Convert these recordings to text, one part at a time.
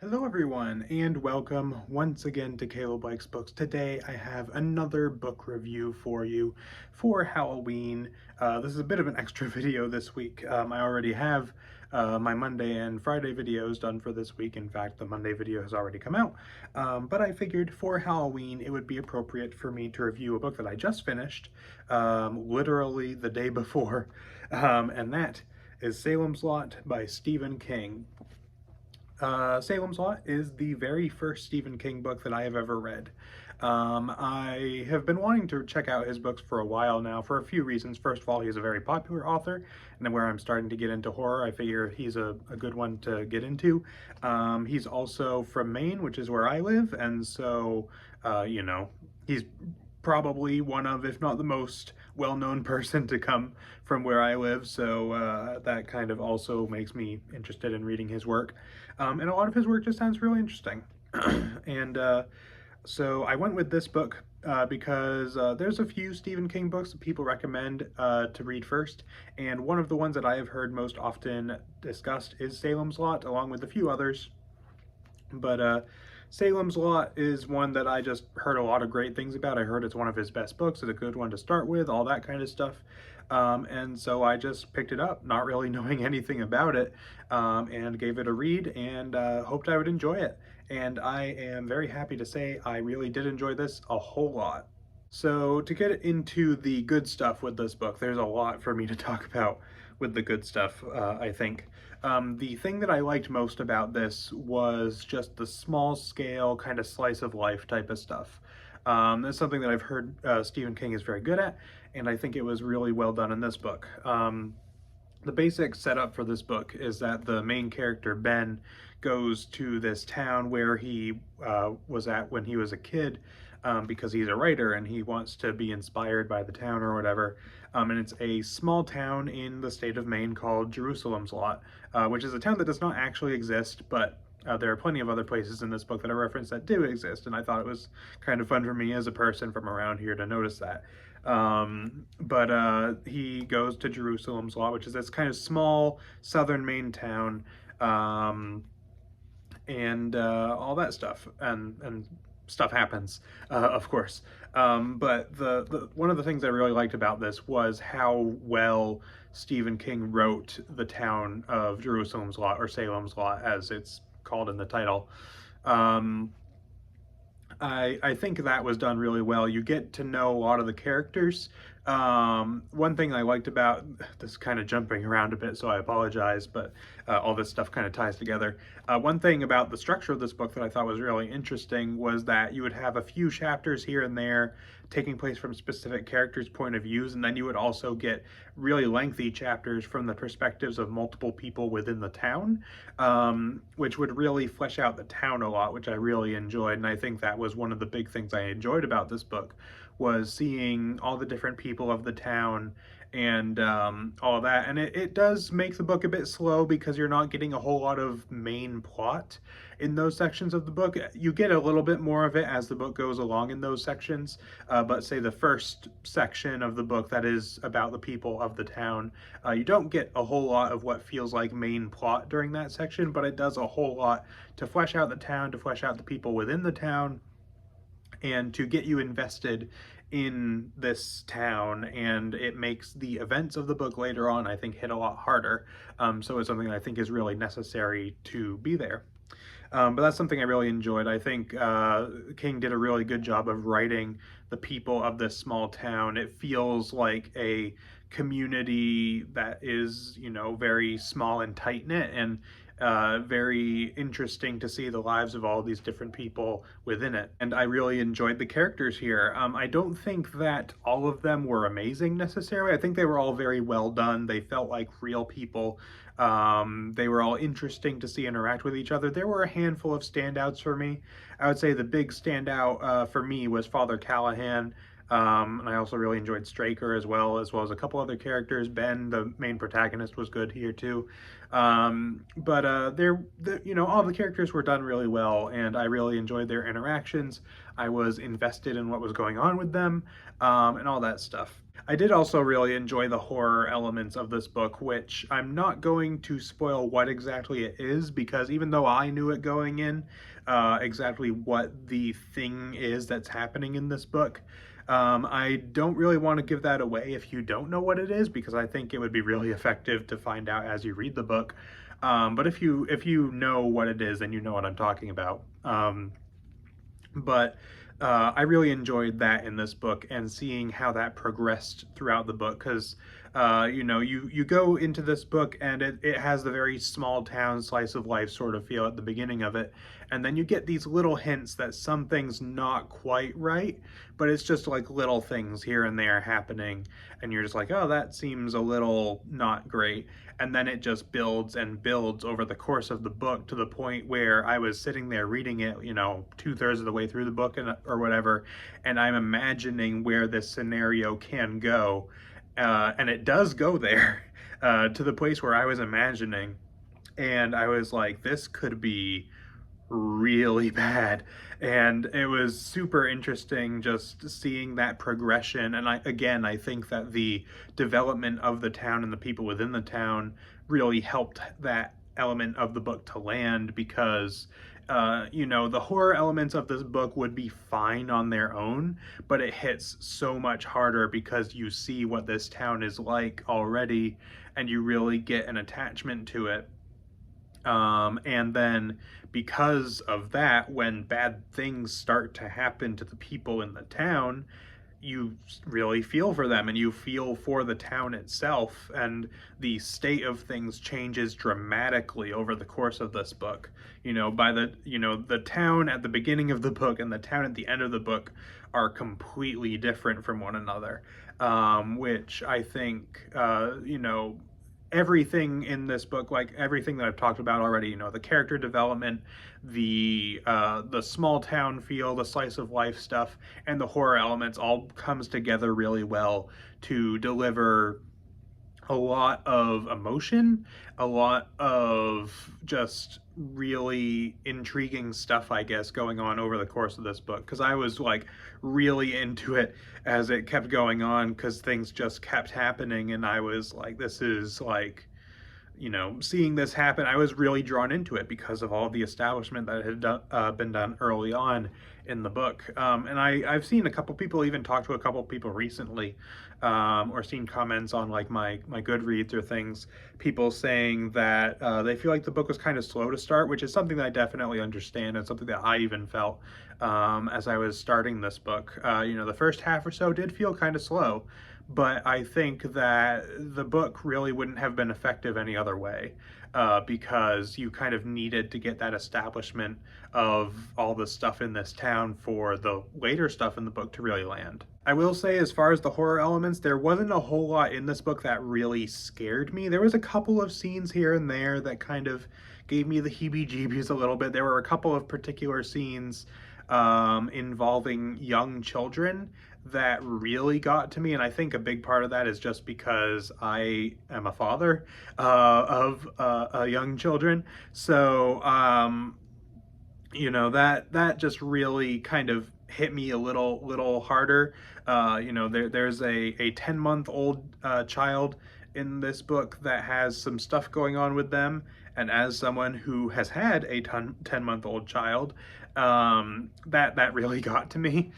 Hello everyone, and welcome once again to Caleb Likes Books. Today I have another book review for you for Halloween. This is a bit of an extra video this week. I already have my Monday and Friday videos done for this week. In fact, the Monday video has already come out. But I figured for Halloween it would be appropriate for me to review a book that I just finished, literally the day before, and that is Salem's Lot by Stephen King. Salem's Lot is the very first Stephen King book that I have ever read. I have been wanting to check out his books for a while now for a few reasons. First of all, he's a very popular author, and then where I'm starting to get into horror, I figure he's a good one to get into. He's also from Maine, which is where I live, and so, he's probably one of, if not the most well-known person to come from where I live, so that kind of also makes me interested in reading his work. And a lot of his work just sounds really interesting. and So I went with this book because there's a few Stephen King books that people recommend to read first, and one of the ones that I have heard most often discussed is Salem's Lot, along with a few others. But Salem's Lot is one that I just heard a lot of great things about. I heard it's one of his best books, it's a good one to start with, all that kind of stuff. And so I just picked it up, not really knowing anything about it, and gave it a read and hoped I would enjoy it. And I am very happy to say I really did enjoy this a whole lot. So to get into the good stuff with this book, there's a lot for me to talk about with the good stuff, I think. The thing that I liked most about this was just the small scale kind of slice of life type of stuff. That's something that I've heard Stephen King is very good at, and I think it was really well done in this book. The basic setup for this book is that the main character, Ben, goes to this town where he was at when he was a kid, because he's a writer and he wants to be inspired by the town or whatever. And it's a small town in the state of Maine called Jerusalem's Lot, which is a town that does not actually exist, but there are plenty of other places in this book that are referenced that do exist, and I thought it was kind of fun for me as a person from around here to notice that. But he goes to Jerusalem's Lot, which is this kind of small southern Maine town, and all that stuff, and stuff happens, of course. But the one of the things I really liked about this was how well Stephen King wrote the town of Jerusalem's Lot, or Salem's Lot, as it's called in the title. Um, I think that was done really well. You get to know a lot of the characters. One thing I liked about this, kind of jumping around a bit, so I apologize, but all this stuff kind of ties together. One thing about the structure of this book that I thought was really interesting was that you would have a few chapters here and there taking place from specific characters' point of views, and then you would also get really lengthy chapters from the perspectives of multiple people within the town, which would really flesh out the town a lot, which I really enjoyed. And I think that was one of the big things I enjoyed about this book, was seeing all the different people of the town and all of that. And it does make the book a bit slow because you're not getting a whole lot of main plot in those sections of the book. You get a little bit more of it as the book goes along in those sections, but say the first section of the book that is about the people of the town, you don't get a whole lot of what feels like main plot during that section, but it does a whole lot to flesh out the town, to flesh out the people within the town, and to get you invested in this town, and it makes the events of the book later on, I think, hit a lot harder. So it's something that I think is really necessary to be there. But that's something I really enjoyed. I think King did a really good job of writing the people of this small town. It feels like a community that is, very small and tight-knit, and very interesting to see the lives of all these different people within it. And I really enjoyed the characters here. I don't think that all of them were amazing necessarily. I think they were all very well done. They felt like real people. They were all interesting to see interact with each other. There were a handful of standouts for me. I would say the big standout for me was Father Callahan. And I also really enjoyed Straker as well as a couple other characters. Ben, the main protagonist, was good here too. But you know, all the characters were done really well, and I really enjoyed their interactions. I was invested in what was going on with them, and all that stuff. I did also really enjoy the horror elements of this book, which I'm not going to spoil what exactly it is, because even though I knew it going in, exactly what the thing is that's happening in this book, I don't really want to give that away if you don't know what it is, because I think it would be really effective to find out as you read the book. But if you know what it is, then you know what I'm talking about. But I really enjoyed that in this book, and seeing how that progressed throughout the book, because you know, you go into this book and it has the very small town slice of life sort of feel at the beginning of it, and then you get these little hints that something's not quite right, but it's just like little things here and there happening, and you're just like, oh, that seems a little not great. And then it just builds and builds over the course of the book, to the point where I was sitting there reading it, you know, 2/3 of the way through the book, or whatever, and I'm imagining where this scenario can go, and it does go there, to the place where I was imagining, and I was like, this could be really bad. And it was super interesting just seeing that progression. And I think that the development of the town and the people within the town really helped that element of the book to land, because you know, the horror elements of this book would be fine on their own, but it hits so much harder because you see what this town is like already, and you really get an attachment to it. And then, because of that, when bad things start to happen to the people in the town, you really feel for them, and you feel for the town itself, and the state of things changes dramatically over the course of this book. You know, the town at the beginning of the book and the town at the end of the book are completely different from one another, which I think, you know, everything in this book, like everything that I've talked about already, you know, the character development, the small town feel, the slice of life stuff, and the horror elements all comes together really well to deliver a lot of emotion, a lot of just really intriguing stuff, I guess, going on over the course of this book. Because I was like really into it as it kept going on, because things just kept happening, and I was like, this is like, you know, seeing this happen, I was really drawn into it because of all the establishment that had been done early on in the book. And I've seen a couple people, even talk to a couple people recently, or seen comments on like my Goodreads or things, people saying that they feel like the book was kind of slow to start, which is something that I definitely understand, and something that I even felt as I was starting this book. You know, the first half or so did feel kind of slow, but I think that the book really wouldn't have been effective any other way, because you kind of needed to get that establishment of all the stuff in this town for the later stuff in the book to really land. I will say, as far as the horror elements, there wasn't a whole lot in this book that really scared me. There was a couple of scenes here and there that kind of gave me the heebie-jeebies a little bit. There were a couple of particular scenes involving young children that really got to me, and I think a big part of that is just because I am a father of young children. So you know, that just really kind of hit me a little harder. You know, there's a 10-month-old child in this book that has some stuff going on with them, and as someone who has had a 10-month-old child, that really got to me.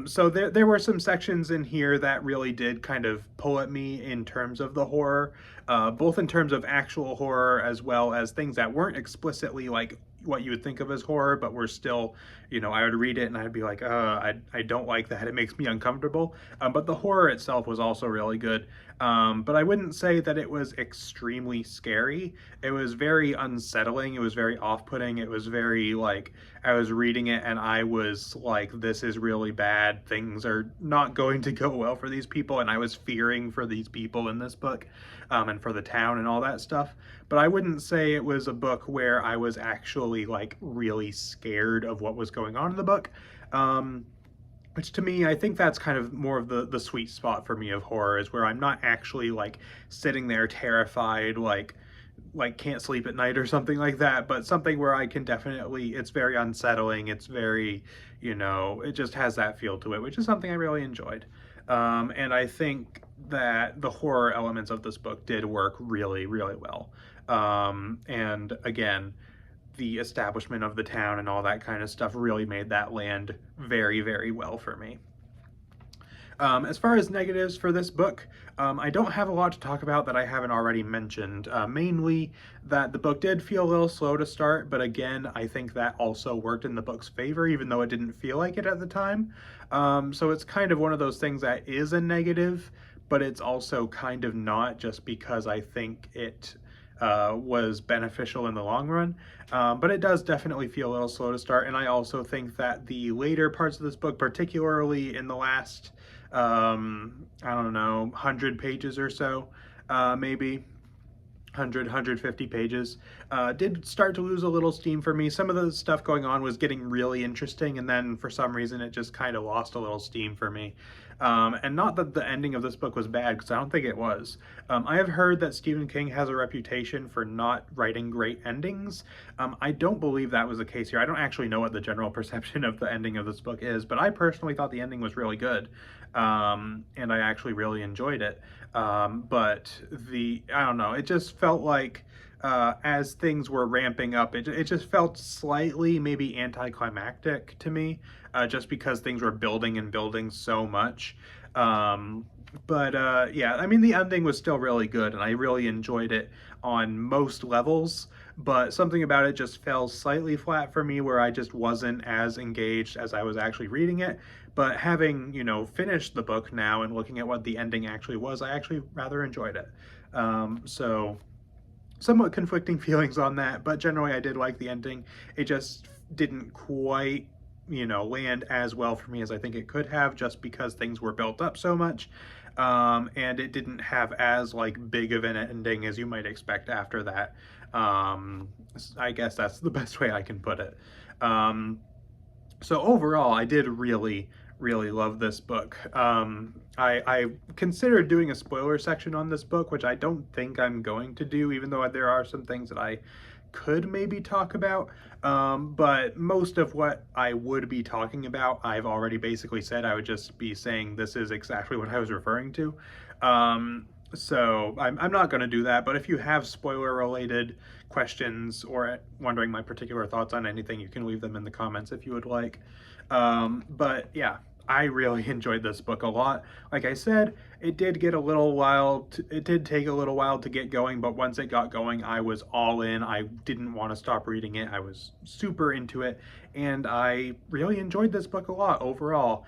So there were some sections in here that really did kind of pull at me in terms of the horror, both in terms of actual horror as well as things that weren't explicitly like what you would think of as horror, but were still, you know, I would read it and I'd be like, I don't like that. It makes me uncomfortable. But the horror itself was also really good. But I wouldn't say that it was extremely scary. It was very unsettling. It was very off-putting. It was very like, I was reading it and I was like, this is really bad. Things are not going to go well for these people. And I was fearing for these people in this book, and for the town and all that stuff. But I wouldn't say it was a book where I was actually like really scared of what was going on in the book. which to me, I think that's kind of more of the sweet spot for me of horror, is where I'm not actually like sitting there terrified, like can't sleep at night or something like that, but something where I can definitely, it's very unsettling, it's very, it just has that feel to it, which is something I really enjoyed. And I think that the horror elements of this book did work really, really well. And again, the establishment of the town and all that kind of stuff really made that land very, very well for me. As far as negatives for this book, I don't have a lot to talk about that I haven't already mentioned. Mainly that the book did feel a little slow to start, but again, I think that also worked in the book's favor, even though it didn't feel like it at the time. So it's kind of one of those things that is a negative, but it's also kind of not, just because I think it was beneficial in the long run. But it does definitely feel a little slow to start, and I also think that the later parts of this book, particularly in the last, I don't know, 100 pages or so, maybe 150 pages, did start to lose a little steam for me. Some of the stuff going on was getting really interesting, and then for some reason it just kind of lost a little steam for me. And not that the ending of this book was bad, because I don't think it was. I have heard that Stephen King has a reputation for not writing great endings. I don't believe that was the case here. I don't actually know what the general perception of the ending of this book is, but I personally thought the ending was really good. And I actually really enjoyed it. But I don't know, it just felt like as things were ramping up, it just felt slightly maybe anticlimactic to me, just because things were building and building so much. But yeah, I mean, the ending was still really good, and I really enjoyed it on most levels, but something about it just fell slightly flat for me, where I just wasn't as engaged as I was actually reading it. But having, finished the book now and looking at what the ending actually was, I actually rather enjoyed it. So somewhat conflicting feelings on that, but generally I did like the ending. It just didn't quite, land as well for me as I think it could have, just because things were built up so much. And it didn't have as like big of an ending as you might expect after that. I guess that's the best way I can put it. So overall, I did really, really love this book. I considered doing a spoiler section on this book, which I don't think I'm going to do, even though there are some things that I could maybe talk about. But most of what I would be talking about, I've already basically said. I would just be saying this is exactly what I was referring to. So I'm not going to do that, but if you have spoiler related questions or wondering my particular thoughts on anything, you can leave them in the comments if you would like. But yeah, I really enjoyed this book a lot. Like I said, it did take a little while to get going, but once it got going, I was all in. I didn't want to stop reading it. I was super into it, and I really enjoyed this book a lot overall.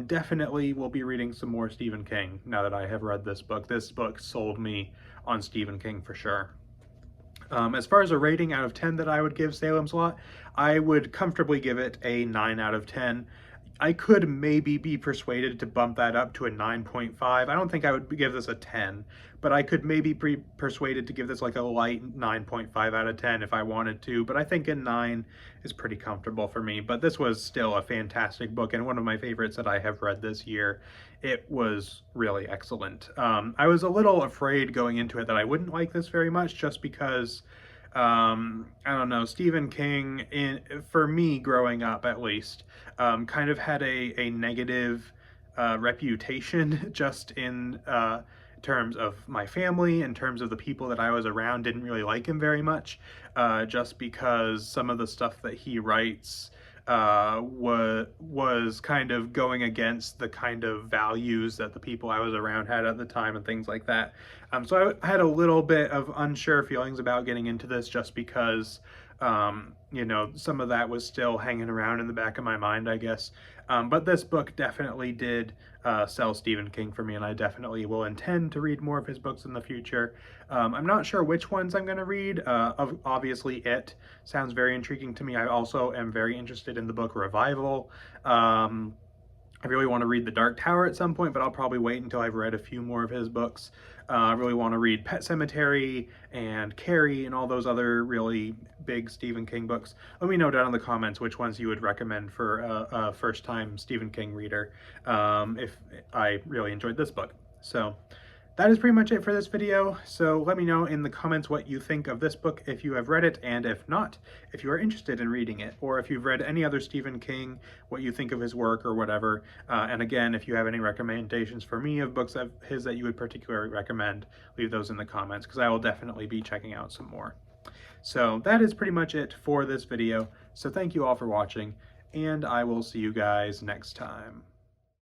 Definitely will be reading some more Stephen King now that I have read this book. This book sold me on Stephen King for sure. As far as a rating out of 10 that I would give Salem's Lot, I would comfortably give it a 9 out of 10. I could maybe be persuaded to bump that up to a 9.5. I don't think I would give this a 10, but I could maybe be persuaded to give this like a light 9.5 out of 10 if I wanted to, but I think a 9 is pretty comfortable for me. But this was still a fantastic book and one of my favorites that I have read this year. It was really excellent. I was a little afraid going into it that I wouldn't like this very much, just because I don't know, Stephen King, for me growing up at least, kind of had a negative reputation, just in terms of my family, in terms of the people that I was around didn't really like him very much, just because some of the stuff that he writes was kind of going against the kind of values that the people I was around had at the time and things like that. So I had a little bit of unsure feelings about getting into this, just because some of that was still hanging around in the back of my mind, I guess. But this book definitely did sell Stephen King for me, and I definitely will intend to read more of his books in the future. I'm not sure which ones I'm going to read. Obviously, It sounds very intriguing to me. I also am very interested in the book Revival. I really want to read The Dark Tower at some point, but I'll probably wait until I've read a few more of his books. I really want to read Pet Sematary and Carrie and all those other really big Stephen King books. Let me know down in the comments which ones you would recommend for a first-time Stephen King reader, if I really enjoyed this book. So that is pretty much it for this video. So let me know in the comments what you think of this book if you have read it, and if not, if you are interested in reading it, or if you've read any other Stephen King, what you think of his work or whatever. And again, if you have any recommendations for me of books of his that you would particularly recommend, leave those in the comments, because I will definitely be checking out some more. So that is pretty much it for this video. So thank you all for watching, and I will see you guys next time.